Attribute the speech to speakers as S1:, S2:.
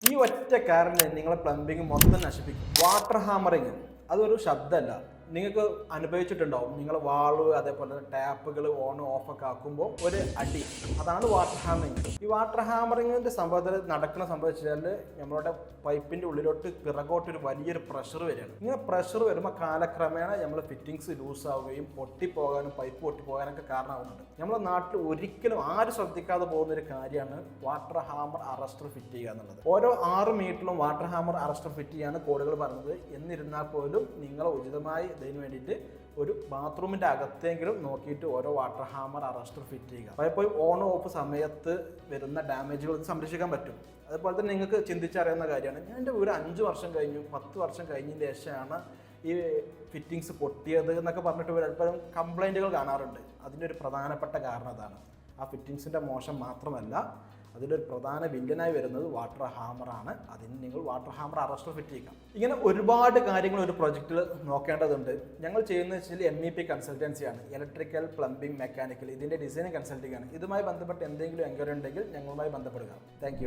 S1: ഈ ഒറ്റ കാരണം നിങ്ങളെ പ്ലംബിംഗ് മൊത്തം നശിപ്പിക്കും. വാട്ടർ ഹാമറിങ് അതൊരു ശബ്ദമല്ല, നിങ്ങൾക്ക് അനുഭവിച്ചിട്ടുണ്ടാവും. നിങ്ങൾ വാൾവ് അതേപോലെ ടാപ്പുകൾ ഓൺ ഓഫ് ഒക്കെ ആക്കുമ്പോൾ ഒരു അടി, അതാണ് വാട്ടർ ഹാമറിങ്. ഈ വാട്ടർ ഹാമറിങ്ങിൻ്റെ സംഭവത്തിൽ നടക്കുന്ന സംഭവിച്ചാൽ നമ്മളുടെ പൈപ്പിൻ്റെ ഉള്ളിലോട്ട് പിറകോട്ടൊരു വലിയൊരു പ്രഷർ വരികയാണ്. ഇങ്ങനെ പ്രഷർ വരുമ്പോൾ കാലക്രമേണ നമ്മൾ ഫിറ്റിങ്സ് ലൂസ് ആവുകയും പൊട്ടിപ്പോകാനും പൈപ്പ് പൊട്ടിപ്പോകാനൊക്കെ കാരണമാകുന്നുണ്ട്. നമ്മുടെ നാട്ടിൽ ഒരിക്കലും ആരും ശ്രദ്ധിക്കാതെ പോകുന്ന ഒരു കാര്യമാണ് വാട്ടർ ഹാമർ അറസ്റ്റർ ഫിറ്റ് ചെയ്യുക എന്നുള്ളത്. ഓരോ 6 മീറ്ററിലും വാട്ടർ ഹാമർ അറസ്റ്റർ ഫിറ്റ് ചെയ്യാൻ കോഡുകൾ പറഞ്ഞത്. എന്നിരുന്നാൽ പോലും നിങ്ങൾ ഉചിതമായി ഇതിന് വേണ്ടിയിട്ട് ഒരു ബാത്റൂമിൻ്റെ അകത്തെങ്കിലും നോക്കിയിട്ട് ഓരോ വാട്ടർ ഹാമർ അറസ്റ്റർ ഫിറ്റ് ചെയ്യുക. പലപ്പോഴും ഓൺ ഓഫ് സമയത്ത് വരുന്ന ഡാമേജുകൾ സംരക്ഷിക്കാൻ പറ്റും. അതുപോലെ തന്നെ നിങ്ങൾക്ക് ചിന്തിച്ചറിയുന്ന കാര്യമാണ്, ഞാൻ എൻ്റെ വീട് 5 വർഷം കഴിഞ്ഞു 10 വർഷം കഴിഞ്ഞതിന് ശേഷമാണ് ഈ ഫിറ്റിങ്സ് പൊട്ടിയത് എന്നൊക്കെ പറഞ്ഞിട്ട് പലപ്പോഴും കംപ്ലൈൻറ്റുകൾ കാണാറുണ്ട്. അതിൻ്റെ ഒരു പ്രധാനപ്പെട്ട കാരണം അതാണ്. ആ ഫിറ്റിങ്സിൻ്റെ മോശം മാത്രമല്ല, അതിലൊരു പ്രധാന വില്ലനായി വരുന്നത് വാട്ടർ ഹാമറാണ്. അതിന് നിങ്ങൾ വാട്ടർ ഹാമർ അറസ്റ്റർ ഫിറ്റ് ചെയ്യുക. ഇങ്ങനെ ഒരുപാട് കാര്യങ്ങൾ ഒരു പ്രൊജക്റ്റിൽ നോക്കേണ്ടതുണ്ട്. ഞങ്ങൾ ചെയ്യുന്നത് വെച്ചാൽ MEP കൺസൾട്ടൻസിയാണ്, ഇലക്ട്രിക്കൽ പ്ലംബിംഗ് മെക്കാനിക്കൽ, ഇതിൻ്റെ ഡിസൈനിങ് കൺസൾട്ടിംഗ് ആണ്. ഇതുമായി ബന്ധപ്പെട്ട് എന്തെങ്കിലും എൻക്വയറി ഉണ്ടെങ്കിൽ ഞങ്ങളുമായി ബന്ധപ്പെടുക. താങ്ക്